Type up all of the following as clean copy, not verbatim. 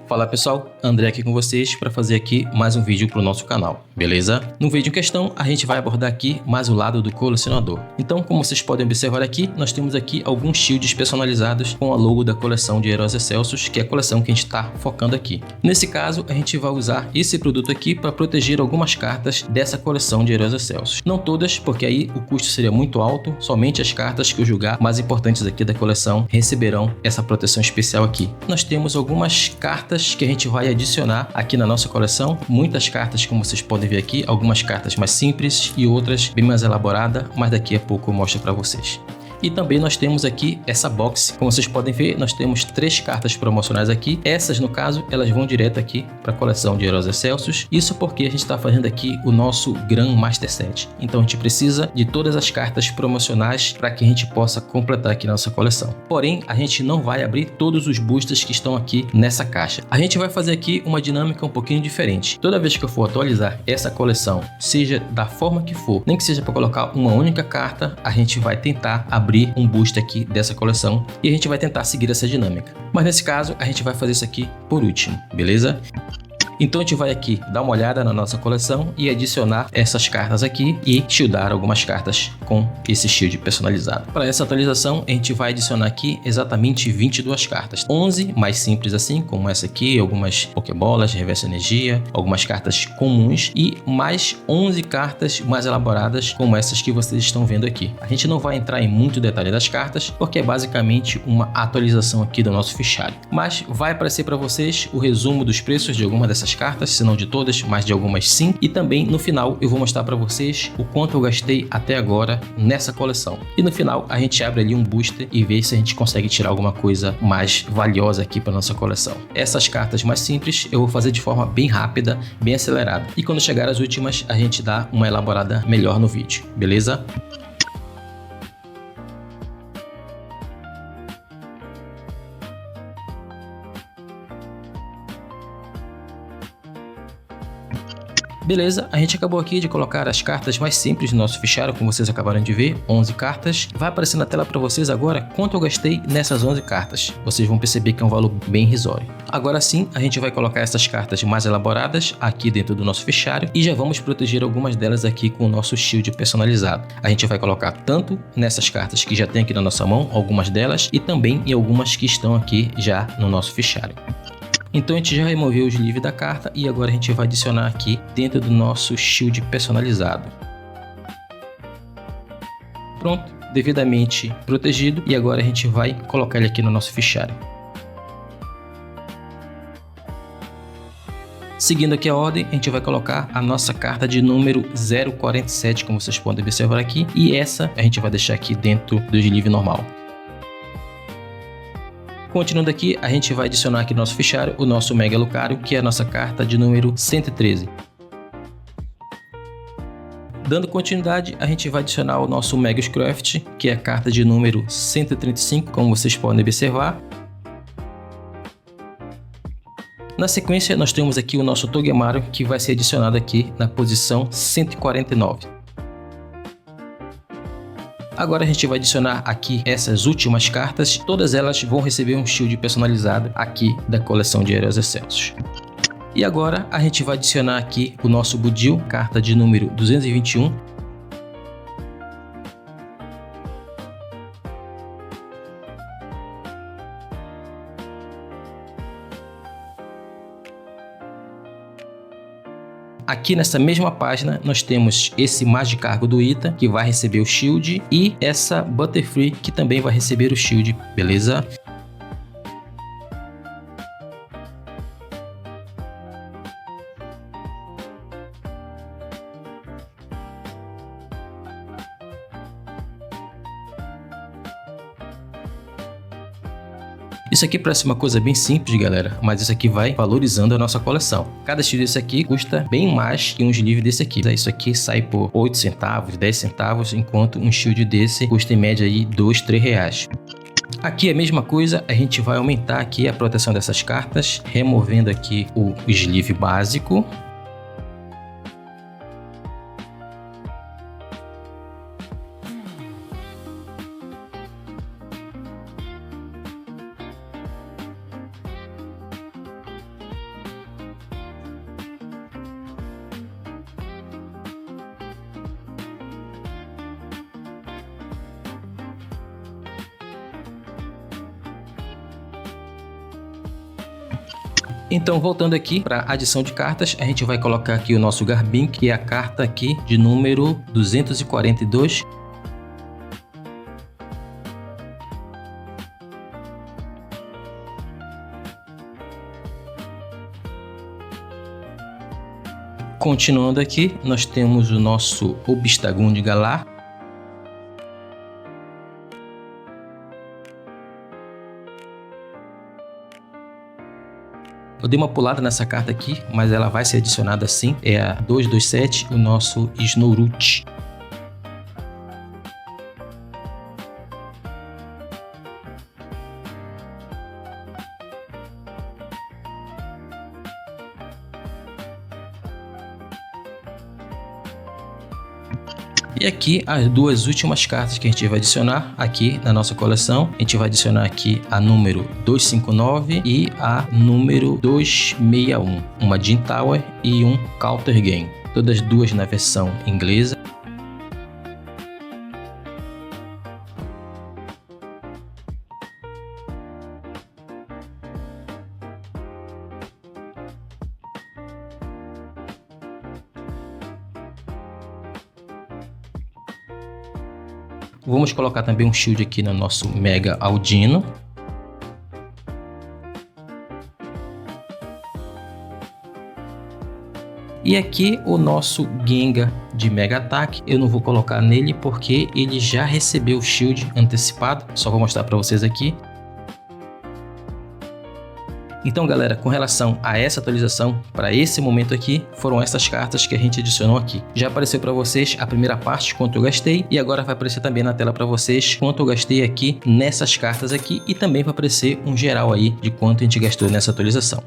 Fala pessoal, André aqui com vocês para fazer aqui mais um vídeo para o nosso canal, beleza? No vídeo em questão, a gente vai abordar aqui mais o lado do colecionador. Então, como vocês podem observar aqui, nós temos aqui alguns shields personalizados com a logo da coleção de Heróis Excelsos, que é a coleção que a gente está focando aqui. Nesse caso, a gente vai usar esse produto aqui para proteger algumas cartas dessa coleção de Heróis Excelsos. Não todas, porque aí o custo seria muito alto, somente as cartas que eu julgar mais importantes aqui da coleção receberão essa proteção especial aqui. Nós temos algumas cartas que a gente vai adicionar aqui na nossa coleção, muitas cartas como vocês podem ver aqui, algumas cartas mais simples e outras bem mais elaboradas, mas daqui a pouco eu mostro para vocês. E também nós temos aqui essa box, como vocês podem ver, nós temos 3 cartas promocionais aqui. Essas, no caso, elas vão direto aqui para a coleção de Heróis Excelsos. Isso porque a gente está fazendo aqui o nosso Grand Master Set. Então a gente precisa de todas as cartas promocionais para que a gente possa completar aqui nossa coleção. Porém, a gente não vai abrir todos os boosters que estão aqui nessa caixa. A gente vai fazer aqui uma dinâmica um pouquinho diferente. Toda vez que eu for atualizar essa coleção, seja da forma que for, nem que seja para colocar uma única carta, a gente vai tentar abrir um booster aqui dessa coleção e a gente vai tentar seguir essa dinâmica. Mas nesse caso a gente vai fazer isso aqui por último, beleza? Então a gente vai aqui dar uma olhada na nossa coleção e adicionar essas cartas aqui e shieldar algumas cartas com esse shield personalizado. Para essa atualização a gente vai adicionar aqui exatamente 22 cartas, 11 mais simples assim, como essa aqui, algumas pokebolas, reversa energia, algumas cartas comuns e mais 11 cartas mais elaboradas como essas que vocês estão vendo aqui. A gente não vai entrar em muito detalhe das cartas porque é basicamente uma atualização aqui do nosso fichário, mas vai aparecer para vocês o resumo dos preços de alguma dessas cartas, se não de todas, mas de algumas sim, e também no final eu vou mostrar para vocês o quanto eu gastei até agora nessa coleção. E no final a gente abre ali um booster e vê se a gente consegue tirar alguma coisa mais valiosa aqui para nossa coleção. Essas cartas mais simples eu vou fazer de forma bem rápida, bem acelerada, e quando chegar as últimas a gente dá uma elaborada melhor no vídeo, beleza? Beleza, a gente acabou aqui de colocar as cartas mais simples no nosso fichário, como vocês acabaram de ver, 11 cartas. Vai aparecer na tela para vocês agora quanto eu gastei nessas 11 cartas. Vocês vão perceber que é um valor bem irrisório. Agora sim, a gente vai colocar essas cartas mais elaboradas aqui dentro do nosso fichário e já vamos proteger algumas delas aqui com o nosso shield personalizado. A gente vai colocar tanto nessas cartas que já tem aqui na nossa mão, algumas delas, e também em algumas que estão aqui já no nosso fichário. Então a gente já removeu o sleeve da carta e agora a gente vai adicionar aqui dentro do nosso shield personalizado. Pronto, devidamente protegido, e agora a gente vai colocar ele aqui no nosso fichário. Seguindo aqui a ordem, a gente vai colocar a nossa carta de número 047, como vocês podem observar aqui, e essa a gente vai deixar aqui dentro do sleeve normal. Continuando aqui, a gente vai adicionar aqui no nosso fichário o nosso Mega Lucario, que é a nossa carta de número 113. Dando continuidade, a gente vai adicionar o nosso Mega Scraft, que é a carta de número 135, como vocês podem observar. Na sequência, nós temos aqui o nosso Togemaru, que vai ser adicionado aqui na posição 149. Agora a gente vai adicionar aqui essas últimas cartas, todas elas vão receber um shield personalizado aqui da coleção de Heróis Excelsos. E agora a gente vai adicionar aqui o nosso Budil, carta de número 221. Aqui nessa mesma página nós temos esse Magikarp do Ita, que vai receber o shield, e essa Butterfree, que também vai receber o shield, beleza? Isso aqui parece uma coisa bem simples, galera, mas isso aqui vai valorizando a nossa coleção. Cada shield desse aqui custa bem mais que um sleeve desse aqui. Isso aqui sai por 8 centavos, 10 centavos, enquanto um shield desse custa em média aí 2, 3 reais. Aqui é a mesma coisa, a gente vai aumentar aqui a proteção dessas cartas, removendo aqui o sleeve básico. Então, voltando aqui para a adição de cartas, a gente vai colocar aqui o nosso Garbink, que é a carta aqui de número 242. Continuando aqui, nós temos o nosso Obstagoon de Galar. Eu dei uma pulada nessa carta aqui, mas ela vai ser adicionada sim. É a 227, o nosso Snorunt. E aqui as duas últimas cartas que a gente vai adicionar aqui na nossa coleção. A gente vai adicionar aqui a número 259 e a número 261. Uma Jin Tower e um Counter Game. Todas duas na versão inglesa. Vamos colocar também um shield aqui no nosso Mega Audino. E aqui o nosso Gengar de Mega Ataque. Eu não vou colocar nele porque ele já recebeu o shield antecipado. Só vou mostrar para vocês aqui. Então, galera, com relação a essa atualização, para esse momento aqui, foram essas cartas que a gente adicionou aqui. Já apareceu para vocês a primeira parte, quanto eu gastei, e agora vai aparecer também na tela para vocês quanto eu gastei aqui nessas cartas aqui, e também vai aparecer um geral aí de quanto a gente gastou nessa atualização.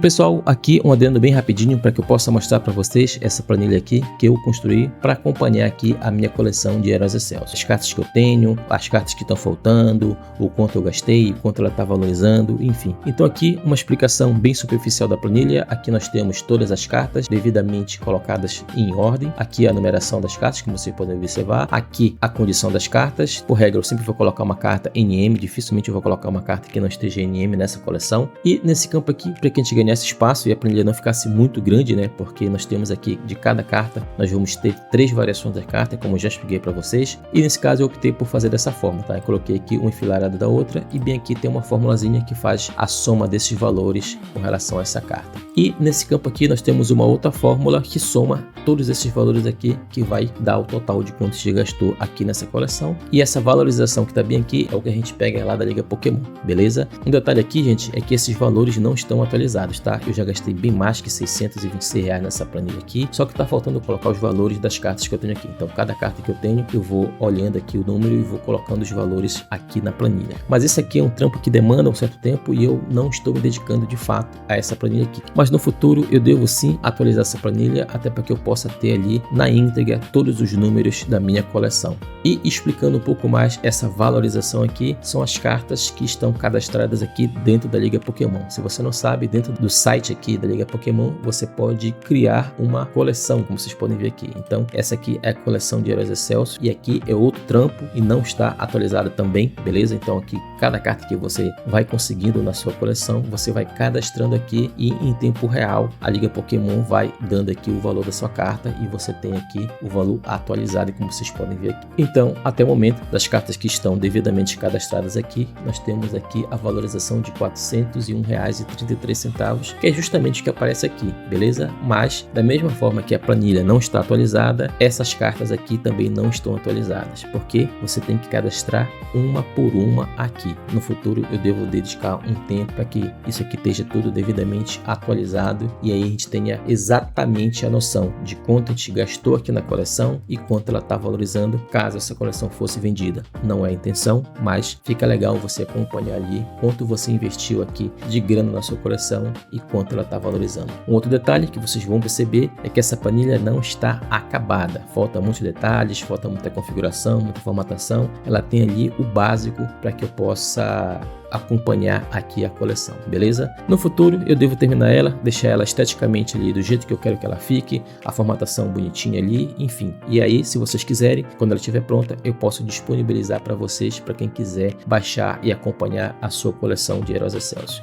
Pessoal, aqui um adendo bem rapidinho para que eu possa mostrar para vocês essa planilha aqui que eu construí para acompanhar aqui a minha coleção de Heróis Excelsos. As cartas que eu tenho, as cartas que estão faltando, o quanto eu gastei, o quanto ela está valorizando, enfim. Então aqui uma explicação bem superficial da planilha. Aqui nós temos todas as cartas devidamente colocadas em ordem. Aqui a numeração das cartas, como vocês podem observar. Aqui a condição das cartas. Por regra eu sempre vou colocar uma carta NM, dificilmente eu vou colocar uma carta que não esteja NM nessa coleção. E nesse campo aqui, para que a gente ganhe esse espaço e a planilha não ficasse muito grande, né? Porque nós temos aqui de cada carta, nós vamos ter 3 variações da carta, como eu já expliquei para vocês. E nesse caso eu optei por fazer dessa forma, tá? Eu coloquei aqui uma enfileirada da outra e bem aqui tem uma formulazinha que faz a soma desses valores com relação a essa carta. E nesse campo aqui nós temos uma outra fórmula que soma todos esses valores aqui, que vai dar o total de quanto se gastou aqui nessa coleção. E essa valorização que tá bem aqui é o que a gente pega lá da Liga Pokémon, beleza? Um detalhe aqui, gente, é que esses valores não estão atualizados, tá? Eu já gastei bem mais que R$626 nessa planilha aqui, só que tá faltando colocar os valores das cartas que eu tenho aqui. Então cada carta que eu tenho, eu vou olhando aqui o número e vou colocando os valores aqui na planilha. Mas esse aqui é um trampo que demanda um certo tempo e eu não estou me dedicando de fato a essa planilha aqui. Mas no futuro eu devo sim atualizar essa planilha, até para que eu possa ter ali na íntegra todos os números da minha coleção. E explicando um pouco mais essa valorização aqui, são as cartas que estão cadastradas aqui dentro da Liga Pokémon. Se você não sabe, dentro do site aqui da Liga Pokémon, você pode criar uma coleção, como vocês podem ver aqui. Então essa aqui é a coleção de Heróis Excelsos e aqui é outro trampo e não está atualizada também, beleza? Então aqui cada carta que você vai conseguindo na sua coleção, você vai cadastrando aqui e em tempo real a Liga Pokémon vai dando aqui o valor da sua carta e você tem aqui o valor atualizado, como vocês podem ver aqui. Então até o momento das cartas que estão devidamente cadastradas aqui, nós temos aqui a valorização de R$401,33, que é justamente o que aparece aqui, beleza? Mas da mesma forma que a planilha não está atualizada, essas cartas aqui também não estão atualizadas, porque você tem que cadastrar uma por uma aqui. No futuro eu devo dedicar um tempo para que isso aqui esteja tudo devidamente atualizado e aí a gente tenha exatamente a noção de quanto a gente gastou aqui na coleção e quanto ela está valorizando caso essa coleção fosse vendida. Não é a intenção, mas fica legal você acompanhar ali quanto você investiu aqui de grana na sua coleção e quanto ela está valorizando. Um outro detalhe que vocês vão perceber é que essa planilha não está acabada. Falta muitos detalhes, falta muita configuração, muita formatação. Ela tem ali o básico para que eu possa acompanhar aqui a coleção, beleza? No futuro eu devo terminar ela, deixar ela esteticamente ali do jeito que eu quero que ela fique, a formatação bonitinha ali, enfim. E aí, se vocês quiserem, quando ela estiver pronta, eu posso disponibilizar para vocês, para quem quiser baixar e acompanhar a sua coleção de Heróis Excelsos.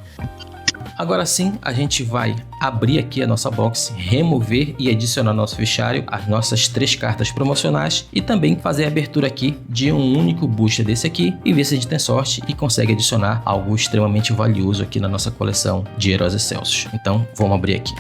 Agora sim, a gente vai abrir aqui a nossa box, remover e adicionar ao nosso fichário as nossas 3 cartas promocionais e também fazer a abertura aqui de um único booster desse aqui e ver se a gente tem sorte e consegue adicionar algo extremamente valioso aqui na nossa coleção de Heróis Excelsos. Então, vamos abrir aqui.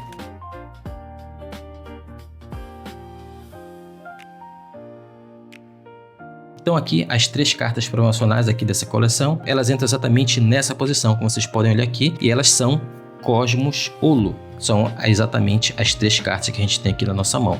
Então aqui as 3 cartas promocionais aqui dessa coleção, elas entram exatamente nessa posição, como vocês podem olhar aqui, e elas são Cosmos Holo. São exatamente as 3 cartas que a gente tem aqui na nossa mão.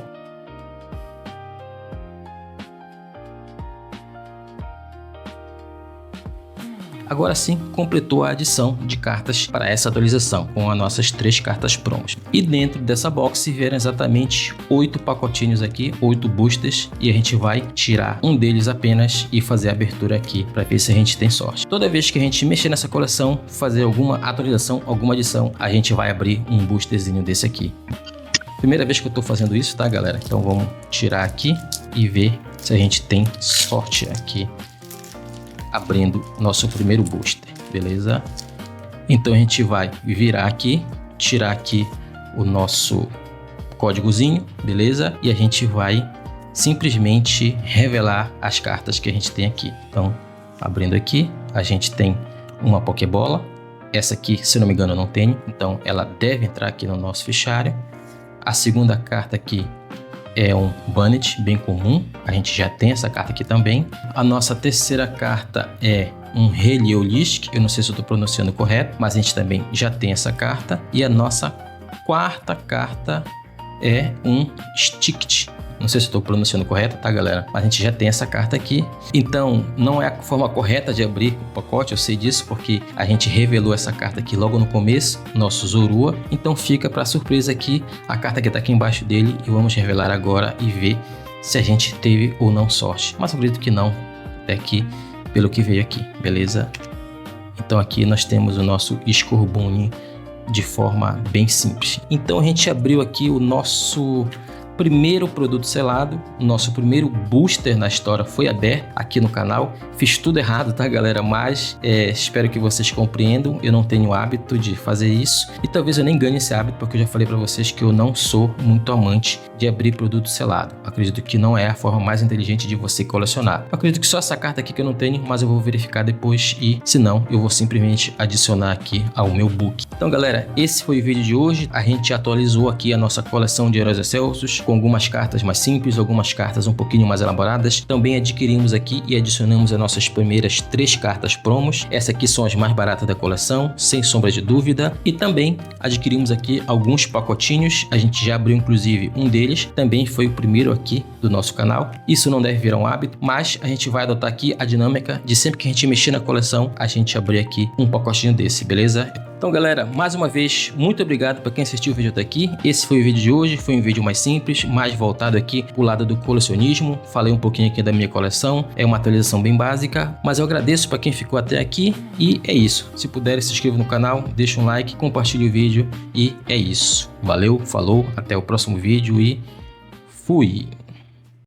Agora sim, completou a adição de cartas para essa atualização, com as nossas 3 cartas promos. E dentro dessa box vieram exatamente 8 pacotinhos aqui, 8 boosters, e a gente vai tirar um deles apenas e fazer a abertura aqui, para ver se a gente tem sorte. Toda vez que a gente mexer nessa coleção, fazer alguma atualização, alguma adição, a gente vai abrir um boosterzinho desse aqui. Primeira vez que eu estou fazendo isso, tá, galera? Então vamos tirar aqui e ver se a gente tem sorte aqui, abrindo nosso primeiro booster, beleza? Então a gente vai virar aqui, tirar aqui o nosso códigozinho, beleza? E a gente vai simplesmente revelar as cartas que a gente tem aqui. Então, abrindo aqui, a gente tem uma Pokébola. Essa aqui, se não me engano, eu não tenho, então ela deve entrar aqui no nosso fichário. A segunda carta aqui é um Bannet, bem comum, a gente já tem essa carta aqui também. A nossa terceira carta é um Heliolisk, eu não sei se eu estou pronunciando correto, mas a gente também já tem essa carta. E a nossa quarta carta é um Stickit. Não sei se estou pronunciando correto, tá, galera? Mas a gente já tem essa carta aqui. Então, não é a forma correta de abrir o pacote, eu sei disso, porque a gente revelou essa carta aqui logo no começo, nosso Zorua. Então, fica para surpresa aqui a carta que está aqui embaixo dele e vamos revelar agora e ver se a gente teve ou não sorte. Mas eu acredito que não, até aqui, pelo que veio aqui, beleza? Então, aqui nós temos o nosso Scorbunny de forma bem simples. Então, a gente abriu aqui o nosso primeiro produto selado, nosso primeiro booster na história foi aberto aqui no canal. Fiz tudo errado, tá, galera? Mas espero que vocês compreendam. Eu não tenho hábito de fazer isso e talvez eu nem ganhe esse hábito, porque eu já falei para vocês que eu não sou muito amante de abrir produto selado. Acredito que não é a forma mais inteligente de você colecionar. Acredito que só essa carta aqui que eu não tenho, mas eu vou verificar depois e, se não, eu vou simplesmente adicionar aqui ao meu book. Então, galera, esse foi o vídeo de hoje. A gente atualizou aqui a nossa coleção de Heróis Excelsos, com algumas cartas mais simples, algumas cartas um pouquinho mais elaboradas. Também adquirimos aqui e adicionamos as nossas primeiras 3 cartas promos. Essas aqui são as mais baratas da coleção, sem sombra de dúvida. E também adquirimos aqui alguns pacotinhos. A gente já abriu inclusive um deles. Também foi o primeiro aqui do nosso canal. Isso não deve virar um hábito, mas a gente vai adotar aqui a dinâmica de sempre que a gente mexer na coleção, a gente abrir aqui um pacotinho desse, beleza? Então, galera, mais uma vez, muito obrigado para quem assistiu o vídeo até aqui. Esse foi o vídeo de hoje, foi um vídeo mais simples, mais voltado aqui pro lado do colecionismo. Falei um pouquinho aqui da minha coleção, é uma atualização bem básica, mas eu agradeço para quem ficou até aqui e é isso. Se puder, se inscreva no canal, deixa um like, compartilhe o vídeo e é isso. Valeu, falou, até o próximo vídeo e fui!